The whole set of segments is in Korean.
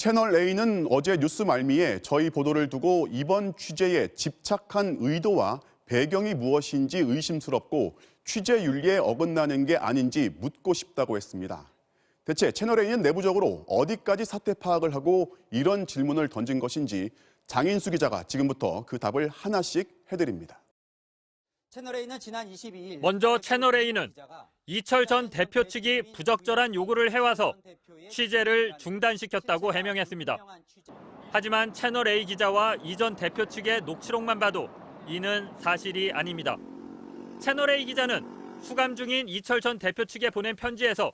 채널A는 어제 뉴스 말미에 저희 보도를 두고 이번 취재에 집착한 의도와 배경이 무엇인지 의심스럽고 취재 윤리에 어긋나는 게 아닌지 묻고 싶다고 했습니다. 대체 채널A는 내부적으로 어디까지 사태 파악을 하고 이런 질문을 던진 것인지 장인수 기자가 지금부터 그 답을 하나씩 해드립니다. 채널A는 지난 22일 먼저 채널A는 이철 전 대표 측이 부적절한 요구를 해와서 취재를 중단시켰다고 해명했습니다. 하지만 채널A 기자와 이 전 대표 측의 녹취록만 봐도 이는 사실이 아닙니다. 채널A 기자는 수감 중인 이철 전 대표 측에 보낸 편지에서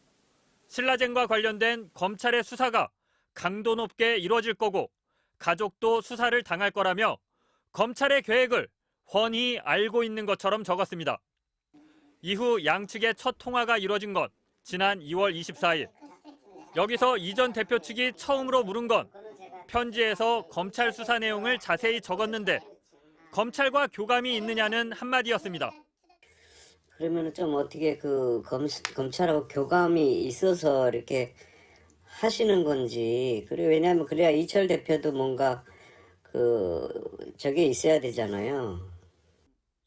신라젠과 관련된 검찰의 수사가 강도 높게 이루어질 거고 가족도 수사를 당할 거라며 검찰의 계획을 훤히 알고 있는 것처럼 적었습니다. 이후 양측의 첫 통화가 이루어진 건 지난 2월 24일. 여기서 이 전 대표 측이 처음으로 물은 건 편지에서 검찰 수사 내용을 자세히 적었는데 검찰과 교감이 있느냐는 한마디였습니다. 그러면 좀 어떻게 검찰하고 교감이 있어서 이렇게 하시는 건지. 그리고 왜냐하면 그래야 이철 대표도 뭔가 저게 있어야 되잖아요.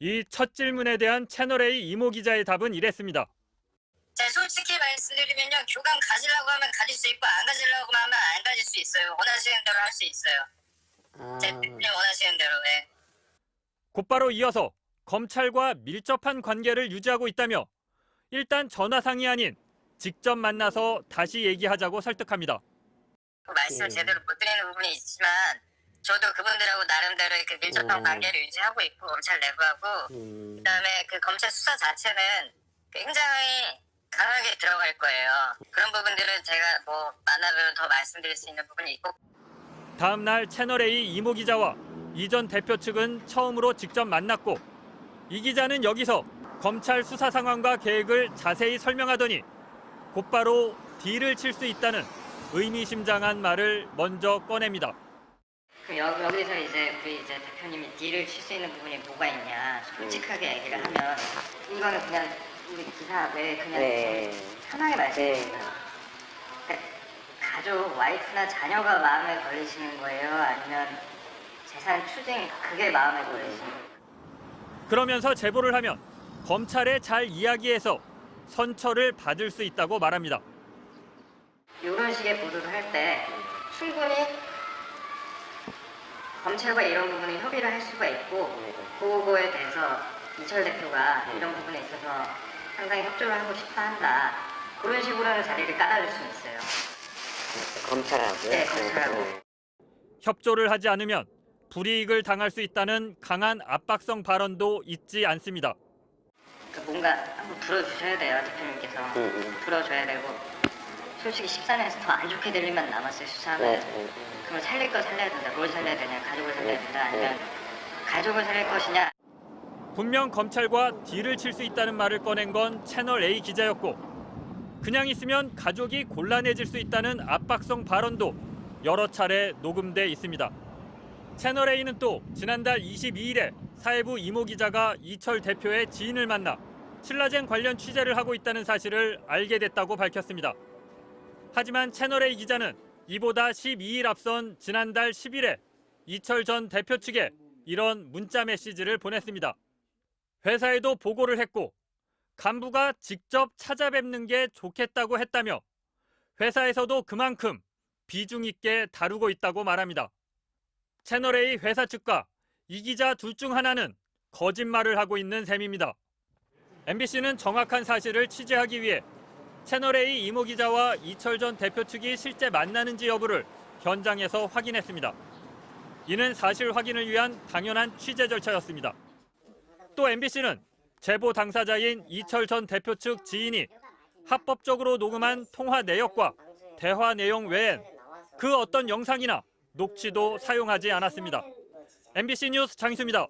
이 첫 질문에 대한 채널A 이모 기자의 답은 이랬습니다. 솔직히 말씀드리면요, 교감 가지려고 하면 가질 수 있고 안 가지려고 하면 안 가질 수 있어요. 원하시는 대로 할 수 있어요. 제 대표님 원하시는 대로. 네. 곧바로 이어서 검찰과 밀접한 관계를 유지하고 있다며 일단 전화상이 아닌 직접 만나서 다시 얘기하자고 설득합니다. 말씀을 제대로 못 드리는 부분이 있지만 저도 그분들하고 나름대로 이렇게 밀접한 관계를 유지하고 있고 검찰 내부하고 그다음에 그 검찰 수사 자체는 굉장히 강하게 들어갈 거예요. 그런 부분들은 제가 만나뵈면 더 말씀드릴 수 있는 부분이 있고. 다음 날 채널A 이모 기자와 이 전 대표 측은 처음으로 직접 만났고 이 기자는 여기서 검찰 수사 상황과 계획을 자세히 설명하더니 곧바로 딜을 칠 수 있다는 의미심장한 말을 먼저 꺼냅니다. 여기서 우리 대표님이 딜을 칠 수 있는 부분이 뭐가 있냐 솔직하게 얘기를 하면 이거는 그냥 우리 기사 외에 그냥 편하게 말씀드립니다. 그러니까 가족, 와이프나 자녀가 마음에 걸리시는 거예요? 아니면 재산 추징 그게 마음에 걸리시는 거예요? 그러면서 제보를 하면 검찰에 잘 이야기해서 선처를 받을 수 있다고 말합니다. 이런 식의 보도를 할 때 충분히 검찰과 이런 부분에 협의를 할 수가 있고 그거에 대해서 이철 대표가 이런 부분에 있어서 상당히 협조를 하고 싶어 한다. 그런 식으로는 자리를 깔아줄 수 있어요. 검찰하고요? 네, 검찰하고. 협조를 하지 않으면 불이익을 당할 수 있다는 강한 압박성 발언도 잊지 않습니다. 뭔가 한번 불어주셔야 돼요, 대표님께서. 불어줘야 되고 솔직히 14년에서 더 안 좋게 될 일만 남았어요, 수사하면. 그럼 살릴 거 살려야 된다. 뭘 살려야 되냐, 가족을 살려야 된다. 아니면 가족을 살릴 것이냐. 분명 검찰과 딜을 칠 수 있다는 말을 꺼낸 건 채널A 기자였고 그냥 있으면 가족이 곤란해질 수 있다는 압박성 발언도 여러 차례 녹음돼 있습니다. 채널A는 또 지난달 22일에 사회부 이모 기자가 이철 대표의 지인을 만나 신라젠 관련 취재를 하고 있다는 사실을 알게 됐다고 밝혔습니다. 하지만 채널A 기자는 이보다 12일 앞선 지난달 10일에 이철 전 대표 측에 이런 문자 메시지를 보냈습니다. 회사에도 보고를 했고 간부가 직접 찾아뵙는 게 좋겠다고 했다며 회사에서도 그만큼 비중 있게 다루고 있다고 말합니다. 채널A 회사 측과 이 기자 둘 중 하나는 거짓말을 하고 있는 셈입니다. MBC는 정확한 사실을 취재하기 위해 채널A 이모 기자와 이철 전 대표 측이 실제 만나는지 여부를 현장에서 확인했습니다. 이는 사실 확인을 위한 당연한 취재 절차였습니다. 또 MBC는 제보 당사자인 이철 전 대표 측 지인이 합법적으로 녹음한 통화 내역과 대화 내용 외엔 그 어떤 영상이나 녹취도 사용하지 않았습니다. MBC 뉴스 장희수입니다.